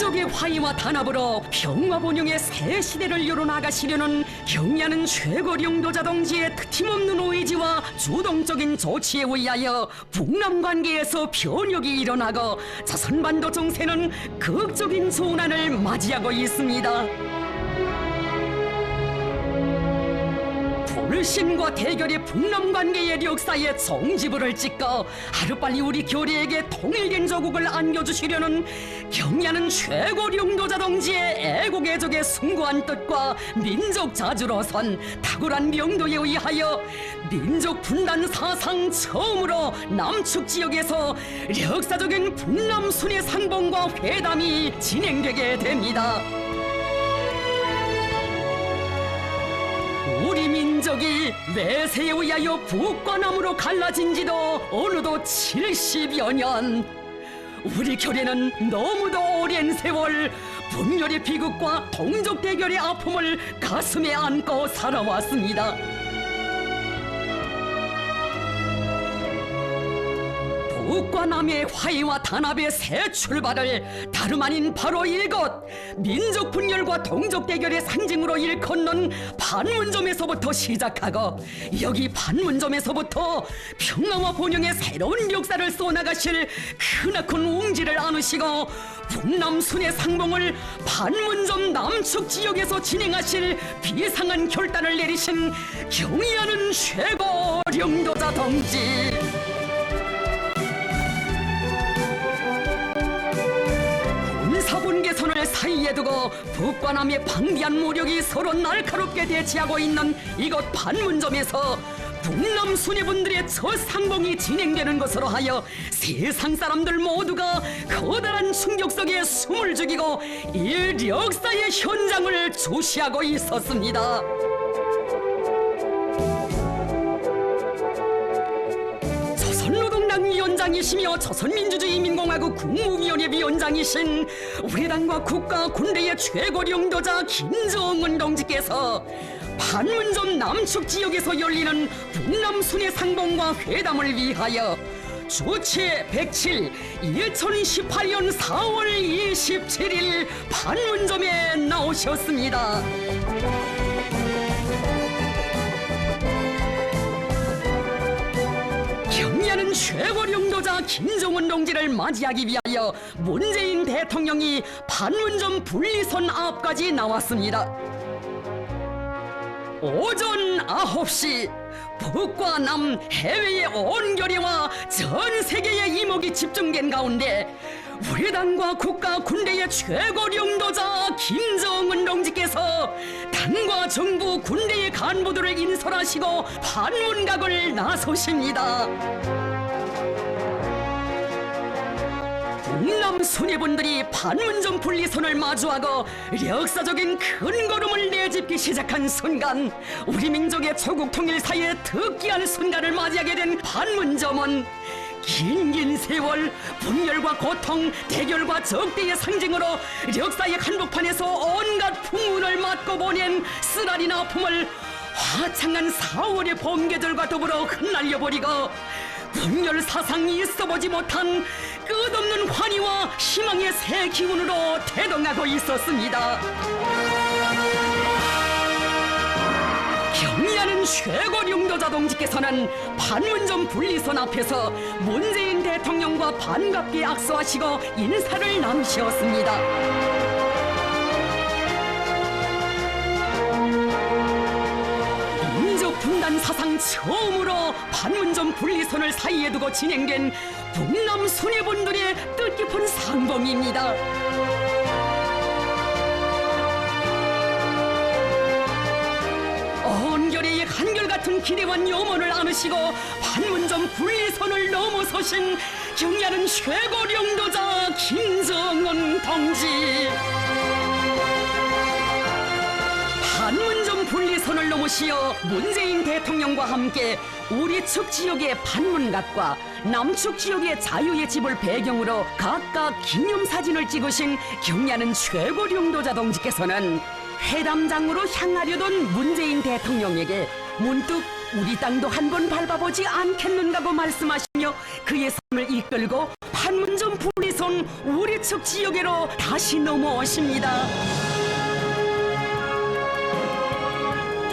민족의 화해와 단합으로 평화번영의 새 시대를 열어나가시려는 경의하는 최고령도자 동지의 틀림없는 의지와 주동적인 조치에 의하여 북남 관계에서 변혁이 일어나고 조선반도 정세는 극적인 전환을 맞이하고 있습니다. 불신과 대결의 북남 관계의 역사에 종지부를 찍고 하루빨리 우리 교리에게 통일된 조국을 안겨주시려는 경의하는 최고령도자 동지의 애국애적의 숭고한 뜻과 민족 자주로선 탁월한 명도에 의하여 민족 분단 사상 처음으로 남측 지역에서 역사적인 북남 순회 상봉과 회담이 진행되게 됩니다. 우리 민족이 외세에 의하여 북과 남으로 갈라진 지도 어느덧 70여 년. 우리 교례는 너무도 오랜 세월 분열의 비극과 동족 대결의 아픔을 가슴에 안고 살아왔습니다. 북과 남의 화해와 단합의 새 출발을 다름 아닌 바로 이곳 민족 분열과 동족 대결의 상징으로 일컫는 판문점에서부터 시작하고 여기 판문점에서부터 평화와 번영의 새로운 역사를 쏘나가실 크나큰 웅지를 안으시고 북남 순회 상봉을 판문점 남측 지역에서 진행하실 비상한 결단을 내리신 경의하는 최고령도자 동지. 사본 개선을 사이에 두고 북과 남의 방대한 무력이 서로 날카롭게 대치하고 있는 이곳 판문점에서 북남 순회분들의 첫 상봉이 진행되는 것으로 하여 세상 사람들 모두가 커다란 충격 속에 숨을 죽이고 이 역사의 현장을 주시하고 있었습니다. 조선노동당 위원장이시며 조선민주주의인민공화국 국무위원회 위원장이신 우리 당과 국가 군대의 최고령도자 김정은 동지께서 판문점 남측 지역에서 열리는 북남 순회 상봉과 회담을 위하여 주체 107 2018년 4월 27일 판문점에 나오셨습니다. 경의하는 최고령도자 김정은 동지를 맞이하기 위하여 문재인 대통령이 판문점 분리선 앞까지 나왔습니다. 오전 9시 북과 남 해외의 온 교례와 전 세계의 이목이 집중된 가운데 우리 당과 국가 군대의 최고령도자 김정은 동지께서 당과 정부 군대의 간부들을 인솔하시고 판문각을 나서십니다. 북남 순회분들이 판문점 분리선을 마주하고 역사적인 큰 걸음을 내딛기 시작한 순간 우리 민족의 조국 통일사의 특기한 순간을 맞이하게 된 판문점은 긴 세월 분열과 고통, 대결과 적대의 상징으로 역사의 한복판에서 온갖 풍운을 맞고 보낸 쓰라린 아픔을 화창한 4월의 봄 계절과 더불어 흩날려버리고 분열 사상이 있어보지 못한 끝없는 환희와 희망의 새 기운으로 태동하고 있었습니다. 경의하는 최고령도자 동지께서는 판문점 분리선 앞에서 문재인 대통령과 반갑게 악수하시고 인사를 나누셨습니다. 민족 분단 사상 처음으로 판문점 분리선을 사이에 두고 진행된 북남 순회분들의 뜻깊은 상봉입니다. 온결의 한결같은 기대와 염원을 안으시고 판문점 분리선을 넘어서신 경의하는 최고령도자 김정은 동지. 판문점 분리선을 넘으시어 문재인 대통령과 함께 우리 측 지역의 판문각과 남측 지역의 자유의 집을 배경으로 각각 기념사진을 찍으신 경의하는 최고령도자 동지께서는 회담장으로 향하려던 문재인 대통령에게 문득 우리 땅도 한번 밟아보지 않겠는가고 말씀하시며 그의 삶을 이끌고 판문점 분리선 우리 우리 측 지역으로 다시 넘어오십니다.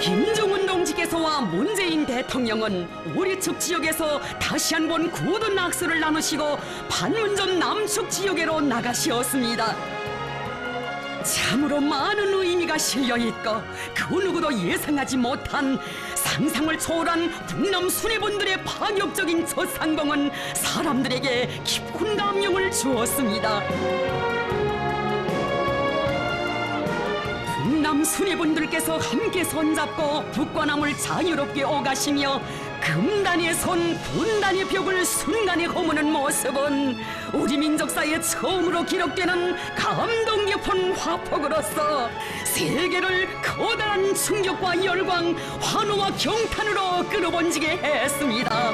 김정은 동지께서와 문재인 대통령은 우리 측 지역에서 다시 한번 굳은 악수를 나누시고 판문점 남측 지역으로 나가시었습니다. 참으로 많은 의미가 실려있고 그 누구도 예상하지 못한 상상을 초월한 북남 수뇌분들의 파격적인 첫 상봉은 사람들에게 깊은 감명을 주었습니다. 북남 수뇌분들께서 함께 손잡고 북과 남을 자유롭게 오가시며 금단의 손, 분단의 벽을 순간에 허무는 모습은 우리 민족사에 처음으로 기록되는 감동 깊은 화폭으로서 세계를 커다란 충격과 열광, 환호와 경탄으로 끌어번지게 했습니다.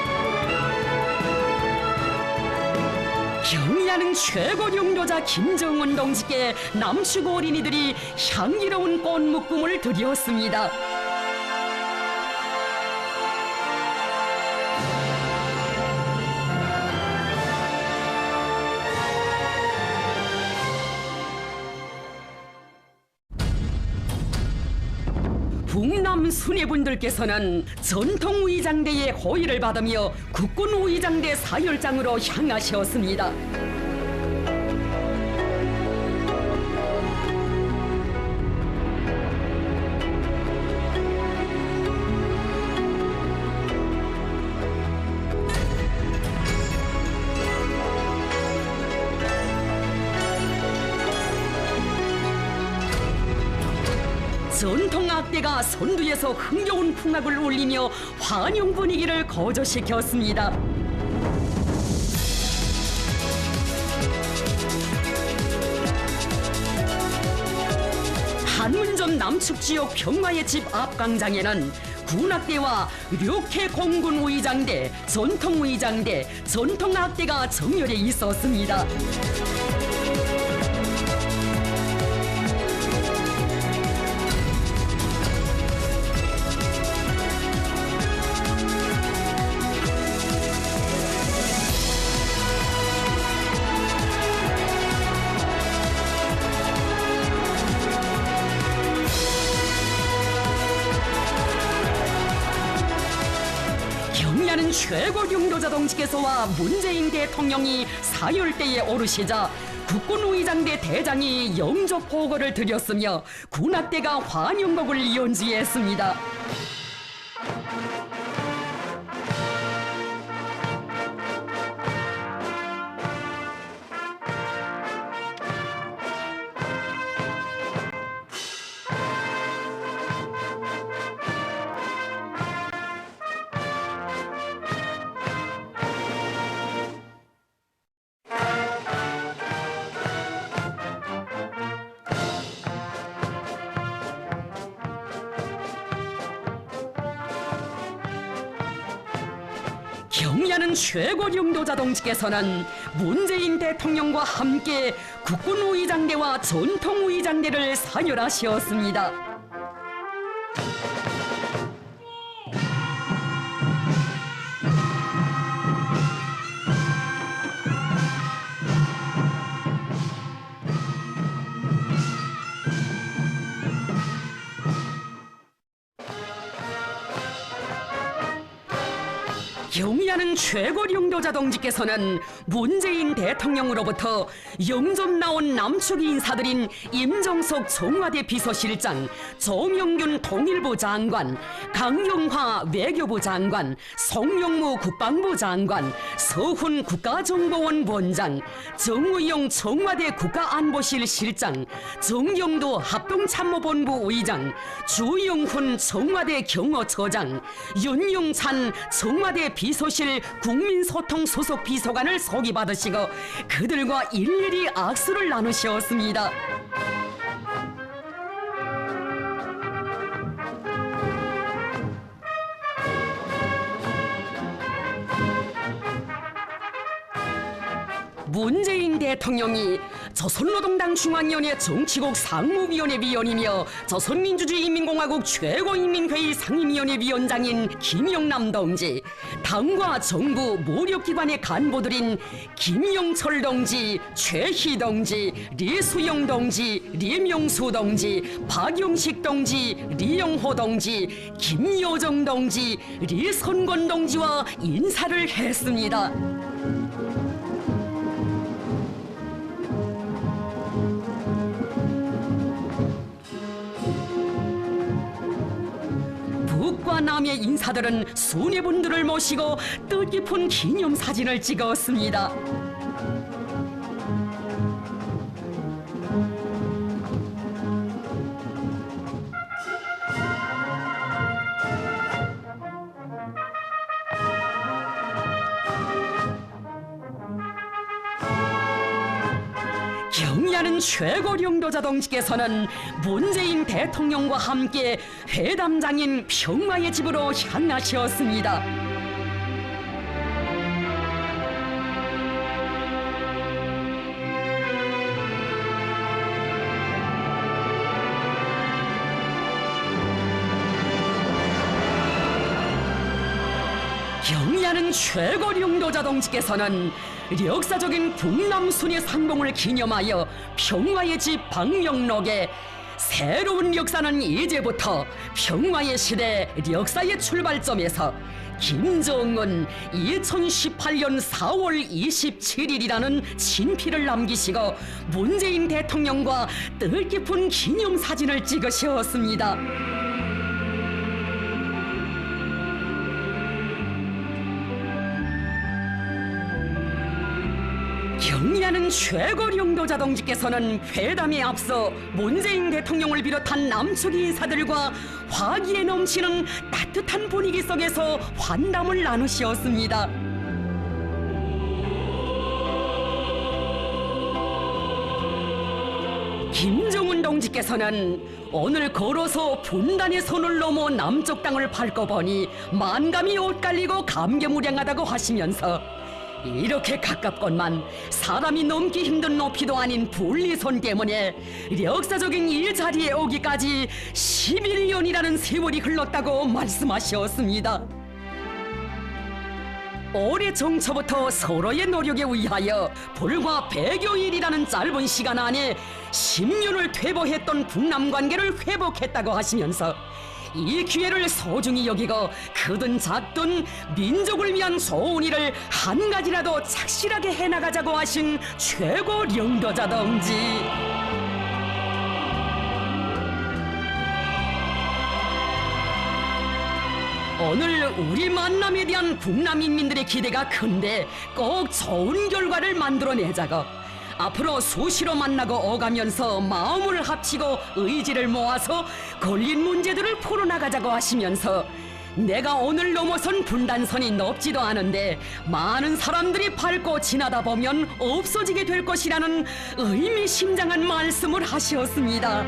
경의하는 최고 용도자 김정은 동지께 남측 어린이들이 향기로운 꽃 묶음을 드렸습니다. 북남 수뇌분들께서는 전통의장대의 호의를 받으며 국군의장대 사열장으로 향하셨습니다. 전통악대가 선두에서 흥겨운 풍악을 울리며 환영 분위기를 고조시켰습니다. 판문점 남측 지역 평화의 집 앞광장에는 군악대와 류케 공군의장대, 전통의장대, 전통악대가 정렬해 있었습니다. 경의하는 최고 용도자 동지께서와 문재인 대통령이 사열대에 오르시자 국군의장대 대장이 영접 보고를 드렸으며 군악대가 환영곡을 연주했습니다. 경의하는 최고 용도자 동지께서는 문재인 대통령과 함께 국군의장대와 전통의장대를 사열하셨습니다. 경의하는 최고 용도자 동지께서는 문재인 대통령으로부터 영접 나온 남측 인사들인 임정석 청와대 비서실장, 정영균 통일부 장관, 강영화 외교부 장관, 송영무 국방부 장관, 서훈 국가정보원 원장, 정의용 청와대 국가안보실 실장, 정영도 합동참모본부 의장, 주영훈 청와대 경호처장, 윤용찬 청와대 비서실 국민소통 소속 비서관을 소개받으시고 그들과 일일이 악수를 나누셨습니다. 문재인 대통령이 조선노동당 중앙위원회 정치국 상무위원회 위원이며 조선민주주의인민공화국 최고인민회의 상임위원회 위원장인 김영남 동지, 당과 정부 모력기관의 간부들인 김영철 동지, 최희 동지, 리수영 동지, 리명수 동지, 박용식 동지, 리영호 동지, 김여정 동지, 리선권 동지와 인사를 했습니다. 북과 남의 인사들은 수뇌분들을 모시고 뜻깊은 기념사진을 찍었습니다. 경의하는 최고령도자 동지께서는 문재인 대통령과 함께 회담장인 평화의 집으로 향하셨습니다. 경의하는 최고령도자 동지께서는 역사적인 북남순의 상봉을 기념하여 평화의 집 방명록에 새로운 역사는 이제부터 평화의 시대 역사의 출발점에서 김정은 2018년 4월 27일이라는 친필을 남기시고 문재인 대통령과 뜻깊은 기념사진을 찍으셨습니다. 경의하는 최고령도자 동지께서는 회담에 앞서 문재인 대통령을 비롯한 남측 인사들과 화기에 넘치는 따뜻한 분위기 속에서 환담을 나누셨습니다. 김정은 동지께서는 오늘 걸어서 분단의 손을 넘어 남쪽 땅을 밟고 보니 만감이 엇갈리고 감개무량하다고 하시면서 이렇게 가깝건만 사람이 넘기 힘든 높이도 아닌 분리선 때문에 역사적인 이 자리에 오기까지 11년이라는 세월이 흘렀다고 말씀하셨습니다. 올해 정초부터 서로의 노력에 의하여 불과 100여일이라는 짧은 시간 안에 10년을 퇴보했던 북남 관계를 회복했다고 하시면서 이 기회를 소중히 여기고 크든 작든 민족을 위한 좋은 일을 한 가지라도 착실하게 해나가자고 하신 최고령도자 동지. 오늘 우리 만남에 대한 북남 인민들의 기대가 큰데 꼭 좋은 결과를 만들어내자고 앞으로 수시로 만나고 오가면서 마음을 합치고 의지를 모아서 걸린 문제들을 풀어나가자고 하시면서 내가 오늘 넘어선 분단선이 높지도 않은데 많은 사람들이 밟고 지나다 보면 없어지게 될 것이라는 의미심장한 말씀을 하셨습니다.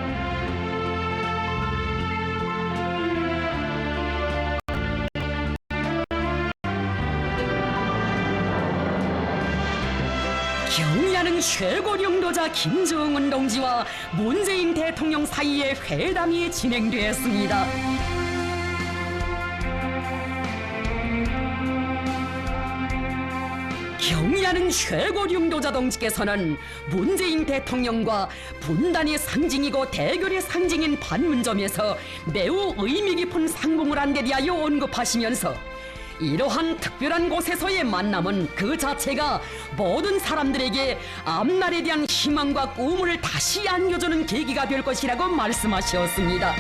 경의하는 최고령도자 김정은 동지와 문재인 대통령 사이에 회담이 진행되었습니다. 경의하는 최고령도자 동지께서는 문재인 대통령과 분단의 상징이고 대결의 상징인 판문점에서 매우 의미 깊은 상봉을 한 데 대하여 언급하시면서 이러한 특별한 곳에서의 만남은 그 자체가 모든 사람들에게 앞날에 대한 희망과 꿈을 다시 안겨주는 계기가 될 것이라고 말씀하셨습니다.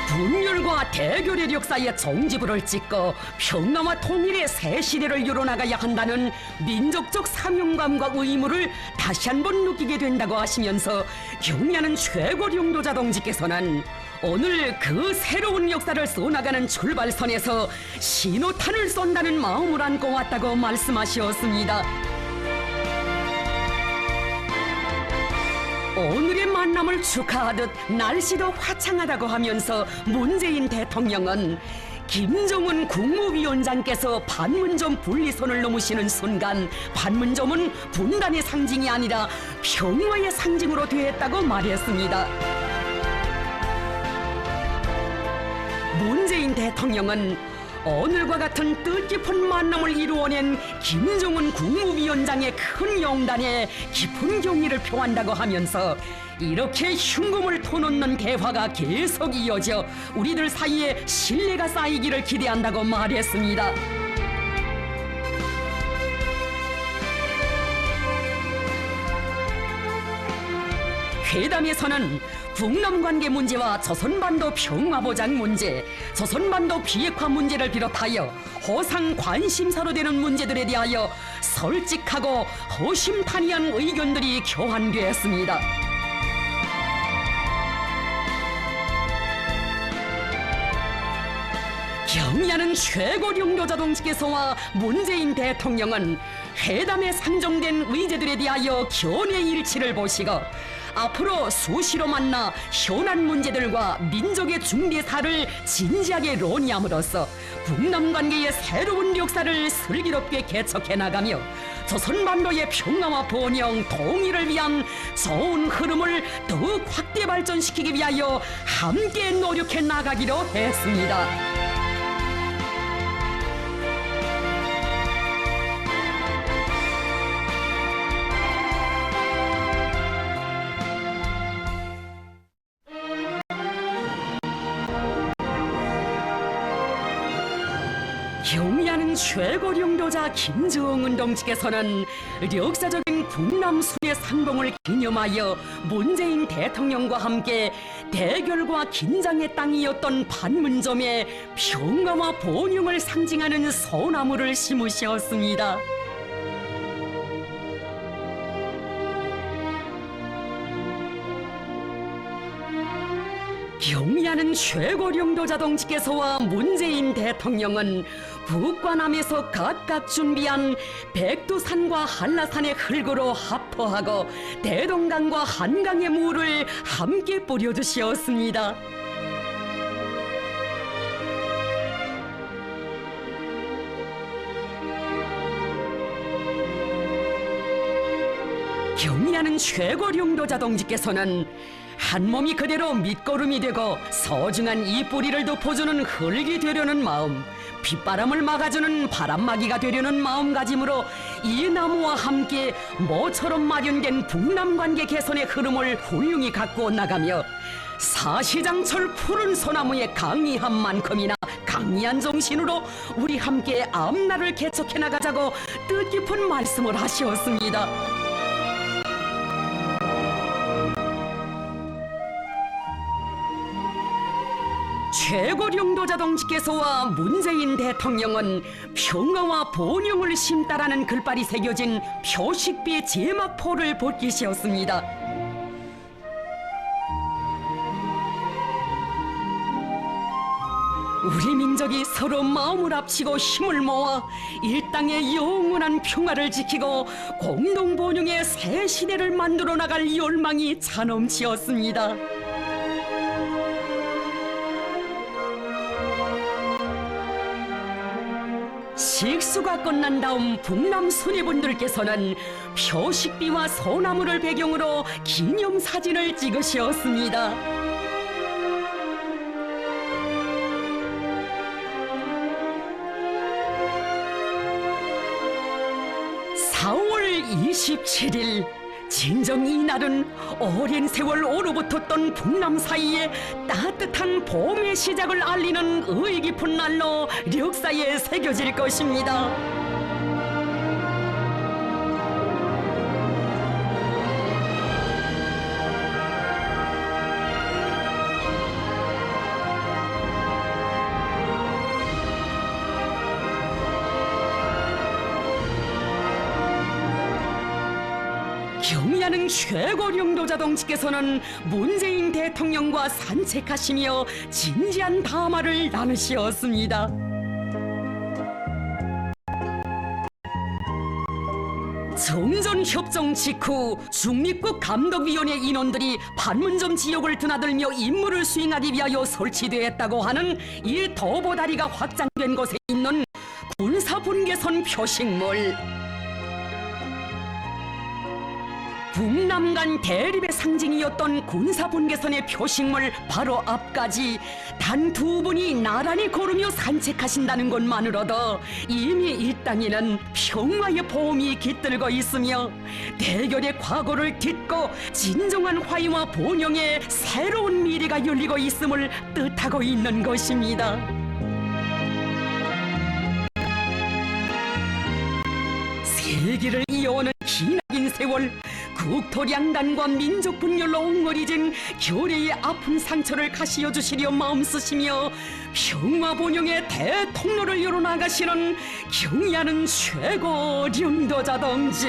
분열과 대결의 역사에 종지부를 찍고 평화와 통일의 새 시대를 열어나가야 한다는 민족적 사명감과 의무를 다시 한번 느끼게 된다고 하시면서 경의하는 최고령도자 동지께서는 오늘 그 새로운 역사를 써나가는 출발선에서 신호탄을 쏜다는 마음을 안고 왔다고 말씀하셨습니다. 오늘의 만남을 축하하듯 날씨도 화창하다고 하면서 문재인 대통령은 김정은 국무위원장께서 판문점 분리선을 넘으시는 순간 판문점은 분단의 상징이 아니라 평화의 상징으로 되었다고 말했습니다. 대통령은 오늘과 같은 뜻깊은 만남을 이루어낸 김정은 국무위원장의 큰 영단에 깊은 경의를 표한다고 하면서 이렇게 흉금을 터놓는 대화가 계속 이어져 우리들 사이에 신뢰가 쌓이기를 기대한다고 말했습니다. 회담에서는 북남 관계 문제와 조선반도 평화보장 문제, 조선반도 비핵화 문제를 비롯하여 호상 관심사로 되는 문제들에 대하여 솔직하고 허심탄회한 의견들이 교환되었습니다. 경의하는 최고領導者 동지께서와 문재인 대통령은 회담에 상정된 의제들에 대하여 견해 일치를 보시고 앞으로 수시로 만나 현안 문제들과 민족의 중대사를 진지하게 논의함으로써 북남 관계의 새로운 역사를 슬기롭게 개척해 나가며 조선반도의 평화와 번영, 통일을 위한 좋은 흐름을 더욱 확대 발전시키기 위하여 함께 노력해 나가기로 했습니다. 경의하는 최고領導者 김정은 동지께서는 역사적인 북남 순회 상봉을 기념하여 문재인 대통령과 함께 대결과 긴장의 땅이었던 판문점에 평화와 번영을 상징하는 소나무를 심으셨습니다. 경의하는 최고領導者 동지께서와 문재인 대통령은 북과 남에서 각각 준비한 백두산과 한라산의 흙으로 합포하고 대동강과 한강의 물을 함께 뿌려주셨습니다. 경의하는 최고領導者 동지께서는 한 몸이 그대로 밑거름이 되고 소중한 이 뿌리를 덮어주는 흙이 되려는 마음, 빗바람을 막아주는 바람막이가 되려는 마음가짐으로 이 나무와 함께 모처럼 마련된 북남 관계 개선의 흐름을 훌륭히 갖고 나가며 사시장철 푸른 소나무의 강의한 만큼이나 강의한 정신으로 우리 함께 앞날을 개척해 나가자고 뜻깊은 말씀을 하셨습니다. 최고領導者 동지께서와 문재인 대통령은 평화와 번영을 심다라는 글발이 새겨진 표식비 제막포를 벗기셨습니다. 우리 민족이 서로 마음을 합치고 힘을 모아 이 땅의 영원한 평화를 지키고 공동 번영의 새 시대를 만들어 나갈 열망이 차넘치었습니다. 식수가 끝난 다음 북남 순회분들께서는 표식비와 소나무를 배경으로 기념사진을 찍으셨습니다. 4월 27일 진정 이날은 오랜 세월 오르붙었던 북남 사이에 따뜻한 봄의 시작을 알리는 의의 깊은 날로 역사에 새겨질 것입니다. 경의하는 최고領導者 동지께서는 문재인 대통령과 산책하시며 진지한 담화를 나누셨습니다. 정전협정 직후 중립국 감독위원회 인원들이 판문점 지역을 드나들며 임무를 수행하기 위하여 설치되었다고 하는 이 도보다리가 확장된 곳에 있는 군사분계선 표식물. 북남 간 대립의 상징이었던 군사분계선의 표식물 바로 앞까지 단 두 분이 나란히 걸으며 산책하신다는 것만으로도 이미 이 땅에는 평화의 보험이 깃들고 있으며 대결의 과거를 딛고 진정한 화해와 번영의 새로운 미래가 열리고 있음을 뜻하고 있는 것입니다. 세기를 이어오는 기나긴 세월, 국토량단과 민족 분열로 웅얼이진 교래의 아픈 상처를 가시어 주시려 마음쓰시며 평화 번영의 대통로를 열어나가시는 경의하는 최고領導者 동지.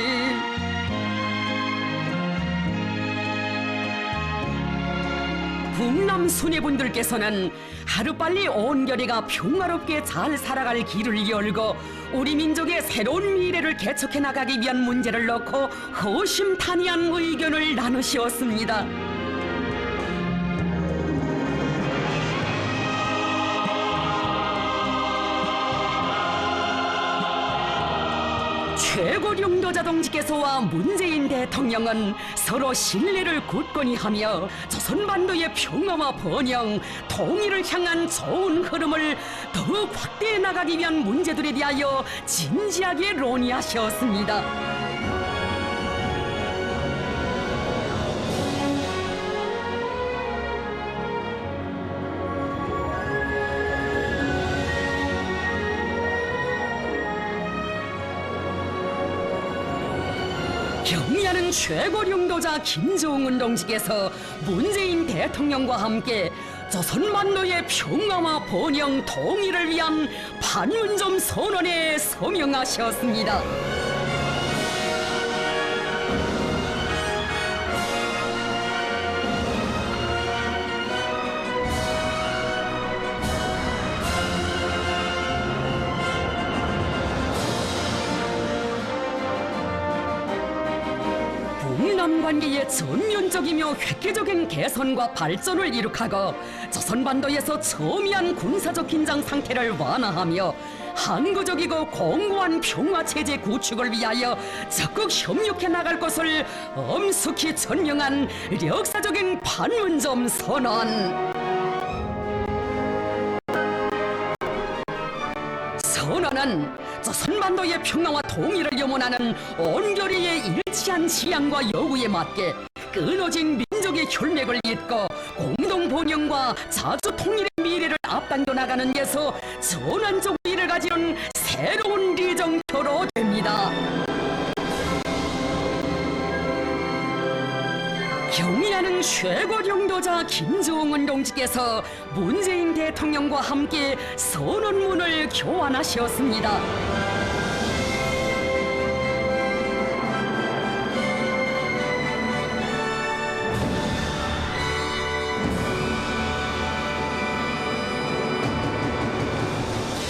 북남 수뇌분들께서는 하루빨리 온결이가 평화롭게 잘 살아갈 길을 열고 우리 민족의 새로운 미래를 개척해 나가기 위한 문제를 놓고 허심탄회한 의견을 나누시었습니다. 최고領導者 동지께서와 문재인 대통령은 서로 신뢰를 굳건히 하며 조선반도의 평화와 번영, 통일을 향한 좋은 흐름을 더욱 확대해 나가기 위한 문제들에 대하여 진지하게 논의하셨습니다. 경의하는 최고領導者 김정은 동지께서 문재인 대통령과 함께 조선반도의 평화와 번영, 통일을 위한 판문점 선언에 서명하셨습니다. 북남 관계의 전면적이며 획기적인 개선과 발전을 이룩하고 조선반도에서 첨예한 군사적 긴장 상태를 완화하며 항구적이고 공고한 평화체제 구축을 위하여 적극 협력해 나갈 것을 엄숙히 전명한 역사적인 판문점 선언. 선언은 조선반도의 평화와 통일을 염원하는 온결의의 일치한 지향과 요구에 맞게 끊어진 민족의 혈맥을 잇고 공동 번영과 자주 통일의 미래를 앞당겨 나가는 데서 전환적 의의를 가지는 새로운 리정표로 됩니다. 경의하는 최고領導者 김정은 동지께서 문재인 대통령과 함께 선언문을 교환하셨습니다.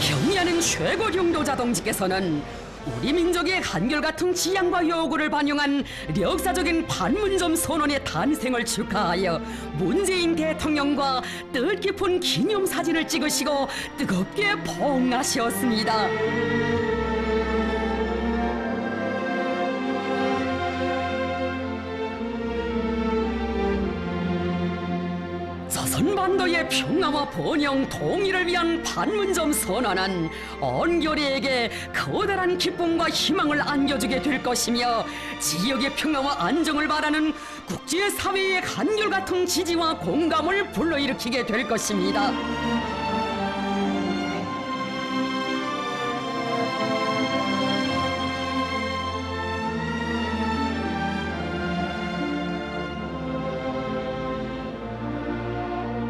경의하는 최고領導者 동지께서는 우리 민족의 한결같은 지향과 요구를 반영한 역사적인 판문점 선언의 탄생을 축하하여 문재인 대통령과 뜻깊은 기념사진을 찍으시고 뜨겁게 포옹하셨습니다. 조선반도의 평화와 번영, 통일을 위한 판문점 선언은 온결의에게 커다란 기쁨과 희망을 안겨주게 될 것이며 지역의 평화와 안정을 바라는 국제사회의 한결같은 지지와 공감을 불러일으키게 될 것입니다.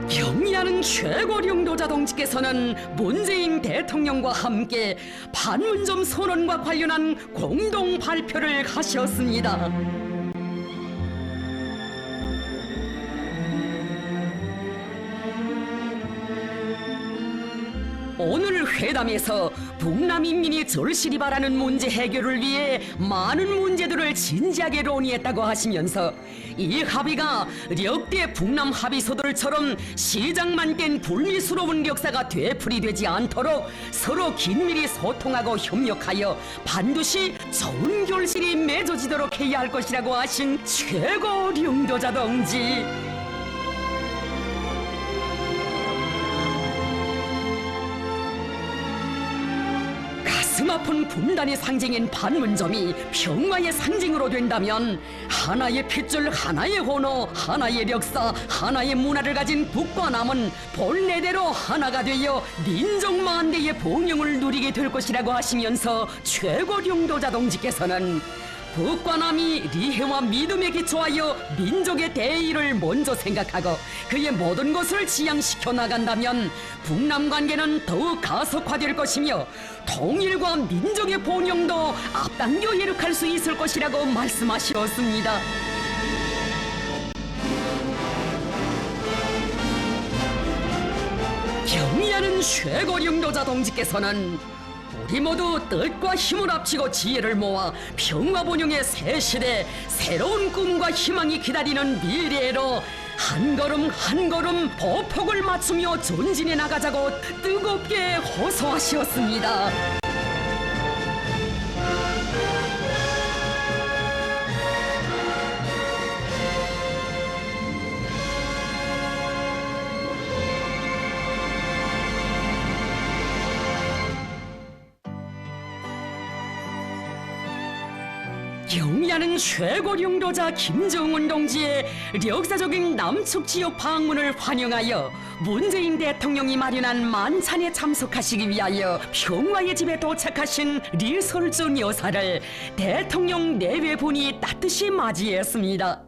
경의하는 최고領導者 동지께서는 문재인 대통령과 함께 판문점 선언과 관련한 공동 발표를 하셨습니다. 오늘 회담에서 북남 인민이 절실히 바라는 문제 해결을 위해 많은 문제들을 진지하게 논의했다고 하시면서 이 합의가 역대 북남 합의서들처럼 시장만 깬 불미스러운 역사가 되풀이되지 않도록 서로 긴밀히 소통하고 협력하여 반드시 좋은 결실이 맺어지도록 해야 할 것이라고 하신 최고領導者 동지. 가슴 아픈 분단의 상징인 판문점이 평화의 상징으로 된다면 하나의 핏줄, 하나의 언어, 하나의 역사, 하나의 문화를 가진 북과 남은 본래대로 하나가 되어 민족 만대의 봉영을 누리게 될 것이라고 하시면서 최고領導者 동지께서는 북과 남이 리해와 믿음에 기초하여 민족의 대의를 먼저 생각하고 그의 모든 것을 지향시켜 나간다면 북남 관계는 더욱 가속화될 것이며 통일과 민족의 번영도 앞당겨 이룩할 수 있을 것이라고 말씀하셨습니다. 경의하는 최고領導者 동지께서는 우리 모두 뜻과 힘을 합치고 지혜를 모아 평화 번영의 새 시대, 새로운 꿈과 희망이 기다리는 미래로 한 걸음 한 걸음 보폭을 맞추며 전진해 나가자고 뜨겁게 호소하셨습니다. 경의하는 최고領導者 김정은 동지의 역사적인 남측 지역 방문을 환영하여 문재인 대통령이 마련한 만찬에 참석하시기 위하여 평화의 집에 도착하신 리설준 여사를 대통령 내외분이 따뜻이 맞이했습니다.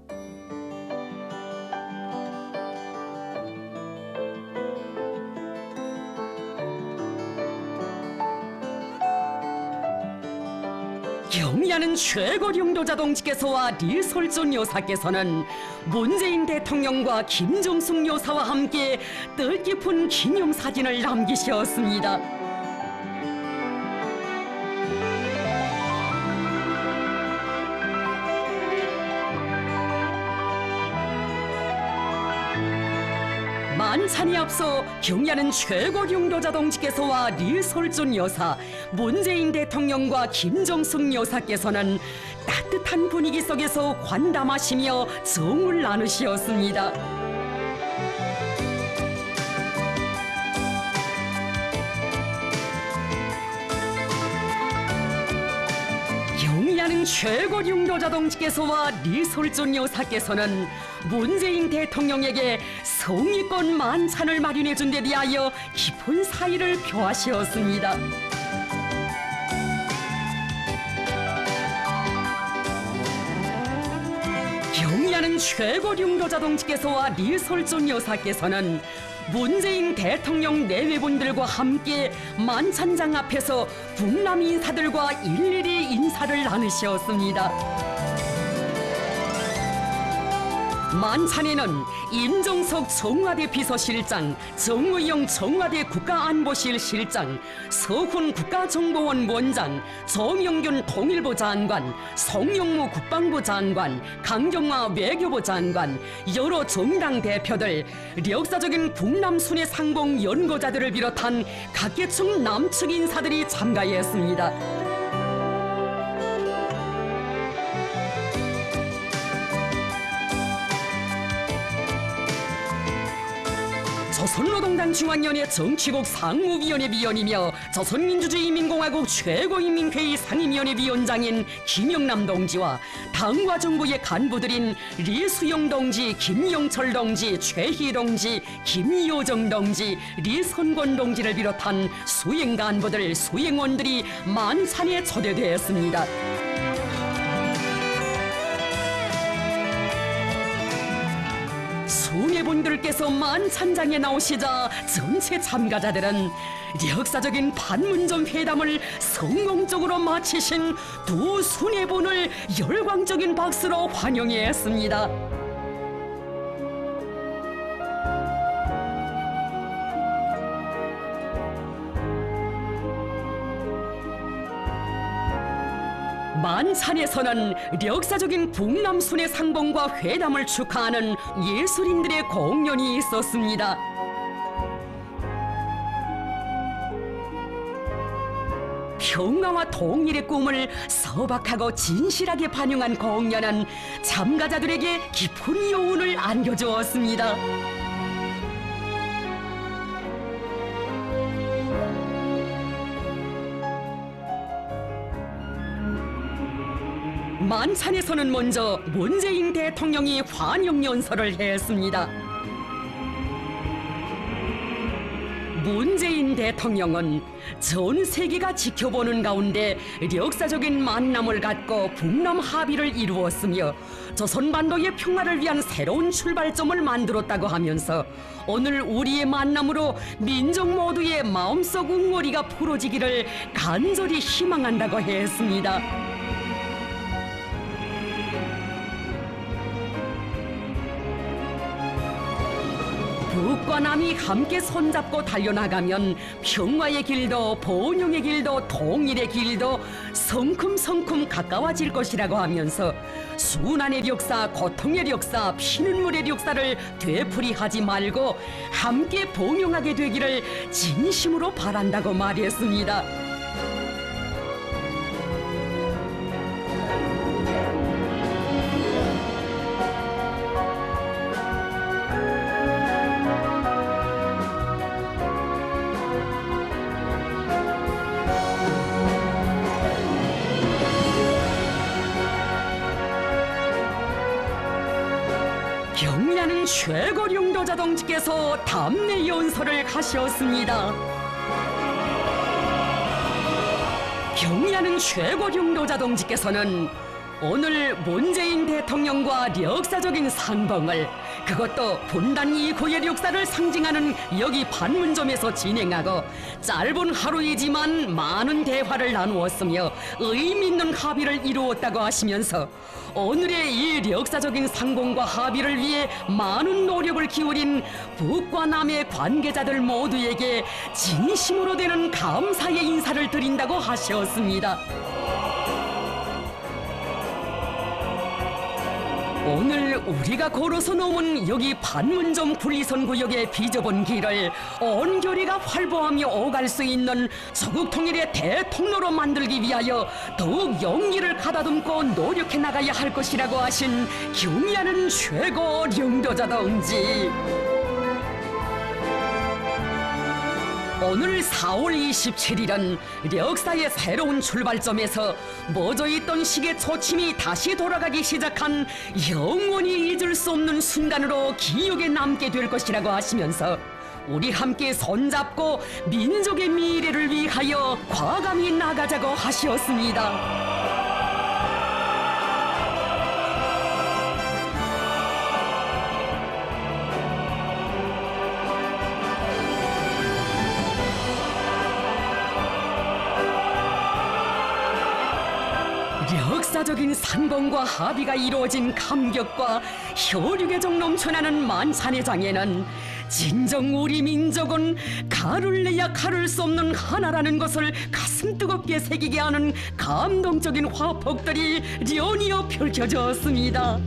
경의하는 최고領導者 동지께서와 리설준 여사께서는 문재인 대통령과 김정숙 여사와 함께 뜻깊은 기념사진을 남기셨습니다. 만찬에 앞서 경의하는 최고領導者 동지께서와 리설준 여사, 문재인 대통령과 김정숙 여사께서는 따뜻한 분위기 속에서 관담하시며 정을 나누시었습니다. 경의하는 최고領導者 동지께서와 리설준 여사께서는 문재인 대통령에게 성의껏 만찬을 마련해 준 데 대하여 깊은 사의를 표하시었습니다. 경의하는 최고領導者 동지께서와 리설준 여사께서는 문재인 대통령 내외분들과 함께 만찬장 앞에서 북남 인사들과 일일이 인사를 나누셨습니다. 만찬에는 임종석 청와대 비서실장, 정의용 청와대 국가안보실 실장, 서훈 국가정보원 원장, 정영균 통일부 장관, 송영무 국방부 장관, 강경화 외교부 장관, 여러 정당 대표들, 역사적인 북남 순회 상봉 연구자들을 비롯한 각계층 남측 인사들이 참가했습니다. 조선노동당 중앙위원회 정치국 상무위원회 위원이며 조선민주주의인민공화국 최고인민회의 상임위원회 위원장인 김영남 동지와 당과 정부의 간부들인 리수영 동지, 김영철 동지, 최희 동지, 김효정 동지, 리선권 동지를 비롯한 수행 간부들, 수행원들이 만찬에 초대되었습니다. 수뇌분들께서 만찬장에 나오시자 전체 참가자들은 역사적인 판문점 회담을 성공적으로 마치신 두 수뇌분을 열광적인 박수로 환영했습니다. 만찬에서는 역사적인 북남순의 상봉과 회담을 축하하는 예술인들의 공연이 있었습니다. 평화와 통일의 꿈을 소박하고 진실하게 반영한 공연은 참가자들에게 깊은 여운을 안겨주었습니다. 만찬에서는 먼저 문재인 대통령이 환영 연설을 했습니다. 문재인 대통령은 전 세계가 지켜보는 가운데 역사적인 만남을 갖고 북남 합의를 이루었으며 조선반도의 평화를 위한 새로운 출발점을 만들었다고 하면서 오늘 우리의 만남으로 민족 모두의 마음속 웅어리가 풀어지기를 간절히 희망한다고 했습니다. 북과 남이 함께 손잡고 달려나가면 평화의 길도 번영의 길도 통일의 길도 성큼성큼 가까워질 것이라고 하면서 순환의 역사, 고통의 역사, 피눈물의 역사를 되풀이하지 말고 함께 봉용하게 되기를 진심으로 바란다고 말했습니다. 경리하는 최고領導者 동지께서 담내 연설을 하셨습니다. 경리하는 최고領導者 동지께서는 오늘 문재인 대통령과 역사적인 상봉을, 그것도 분단 이후의 역사를 상징하는 여기 판문점에서 진행하고 짧은 하루이지만 많은 대화를 나누었으며 의미 있는 합의를 이루었다고 하시면서 오늘의 이 역사적인 상봉과 합의를 위해 많은 노력을 기울인 북과 남의 관계자들 모두에게 진심으로 되는 감사의 인사를 드린다고 하셨습니다. 오늘 우리가 걸어서 넘은 여기 판문점 분리선 구역의 비좁은 길을 온결이가 활보하며 오갈 수 있는 조국 통일의 대통로로 만들기 위하여 더욱 용기를 가다듬고 노력해 나가야 할 것이라고 하신 경의하는 최고領導者 동지. 오늘 4월 27일은 역사의 새로운 출발점에서 멎어 있던 시계 초침이 다시 돌아가기 시작한 영원히 잊을 수 없는 순간으로 기억에 남게 될 것이라고 하시면서 우리 함께 손잡고 민족의 미래를 위하여 과감히 나가자고 하셨습니다. 역사적인 상봉과 합의가 이루어진 감격과 혈육의 정 넘쳐나는 만찬의 장에는 진정 우리 민족은 가를 내야 가를 수 없는 하나라는 것을 가슴 뜨겁게 새기게 하는 감동적인 화폭들이 연이어 펼쳐졌습니다.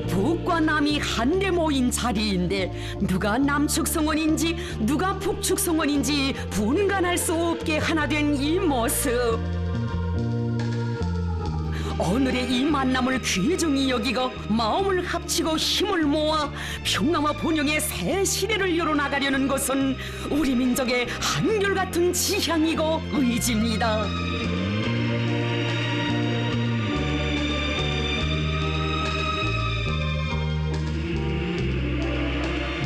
북과 남이 한데 모인 자리인데 누가 남측 성원인지 누가 북측 성원인지 분간할 수 없게 하나 된 이 모습. 오늘의 이 만남을 귀중히 여기고 마음을 합치고 힘을 모아 평화와 번영의 새 시대를 열어나가려는 것은 우리 민족의 한결같은 지향이고 의지입니다.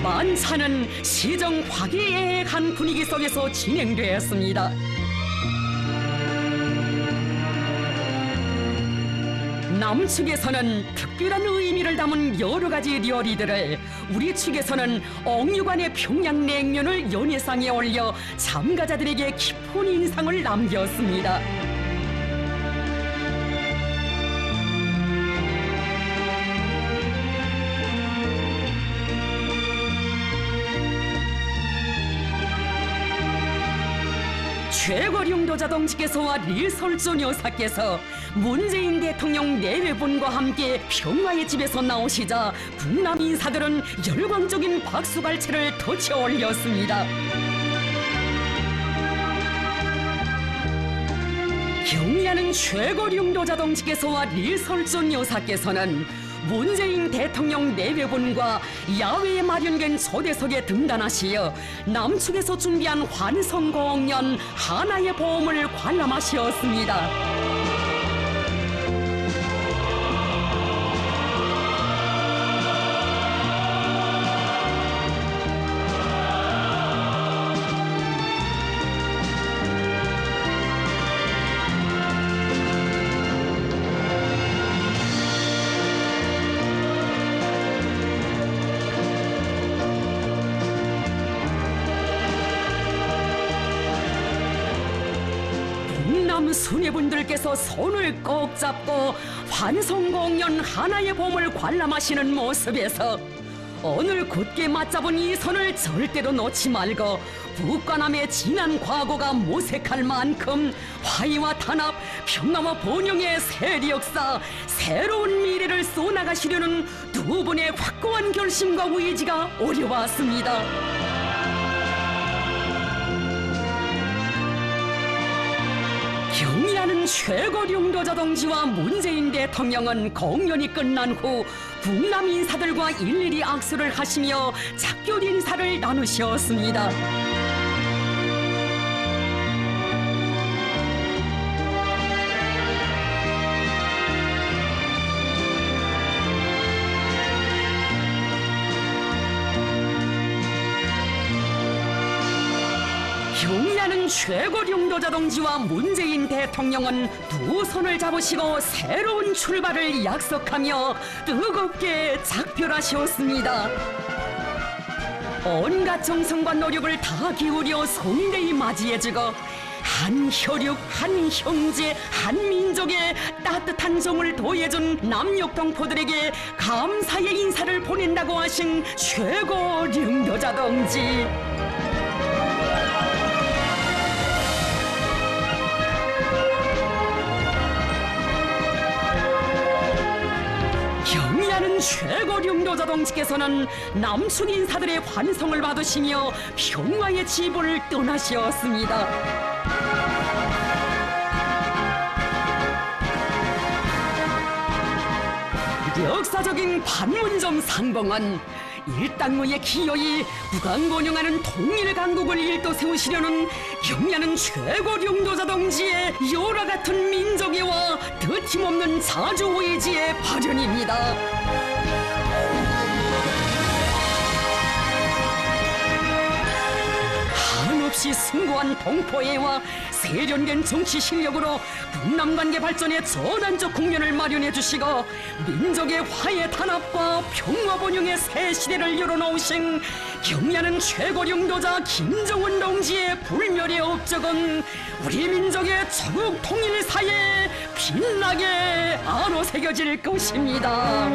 만찬은 시정 화기애애한 분위기 속에서 진행되었습니다. 남측에서는 특별한 의미를 담은 여러 가지 요리들을, 우리 측에서는 옥류관의 평양냉면을 연회상에 올려 참가자들에게 깊은 인상을 남겼습니다. 최고령도 자동직에서와 릴설존 여사께서 문재인 대통령 내외분과 함께 평화의 집에서 나오시자 국남 인사들은 열광적인 박수갈채를 덧쳐 올렸습니다. 경의하는 최고령도 자동직에서와 릴설존 여사께서는 문재인 대통령 내외분과 야외에 마련된 초대석에 등단하시어 남측에서 준비한 환성공연 하나의 보험을 관람하시었습니다. 국남 수뇌분들께서 손을 꼭 잡고 환성공연 하나의 봄을 관람하시는 모습에서 오늘 굳게 맞잡은 이 손을 절대로 놓지 말고 북과 남의 지난 과거가 모색할 만큼 화해와 단합, 평화와 번영의 새 역사, 새로운 미래를 쏘나가시려는 두 분의 확고한 결심과 의지가 오려왔습니다. 경의하는 최고령도 자동지와 문재인 대통령은 공연이 끝난 후 국남 인사들과 일일이 악수를 하시며 작별 인사를 나누셨습니다. 경의하는 최고령도 자동지와 문재인 대통령은 두 손을 잡으시고 새로운 출발을 약속하며 뜨겁게 작별하셨습니다. 온갖 정성과 노력을 다 기울여 성대히 맞이해주고 한 혈육, 한 형제, 한 민족의 따뜻한 정을 도해준 남녘 동포들에게 감사의 인사를 보낸다고 하신 최고령도 자동지. 경의하는 최고령도 자동지께서는 남측 인사들의 환성을 받으시며 평화의 집을 떠나시었습니다. 역사적인 판문점 상봉은 일당무의 기여이 북왕번영하는 통일강국을 일도 세우시려는 경의하는 최고령도 자동지의 열화 같은 민족애와 드침없는 자주의지의 발현입니다. 한없이 숭고한 동포애와 세련된 정치 실력으로 북남관계 발전의 전환적 국면을 마련해 주시고 민족의 화해 단합과 평화 번영의 새 시대를 열어놓으신 경의하는 최고령도자 김정은 동지의 불멸의 업적은 우리 민족의 조국 통일사에 빛나게 아로새겨질 것입니다.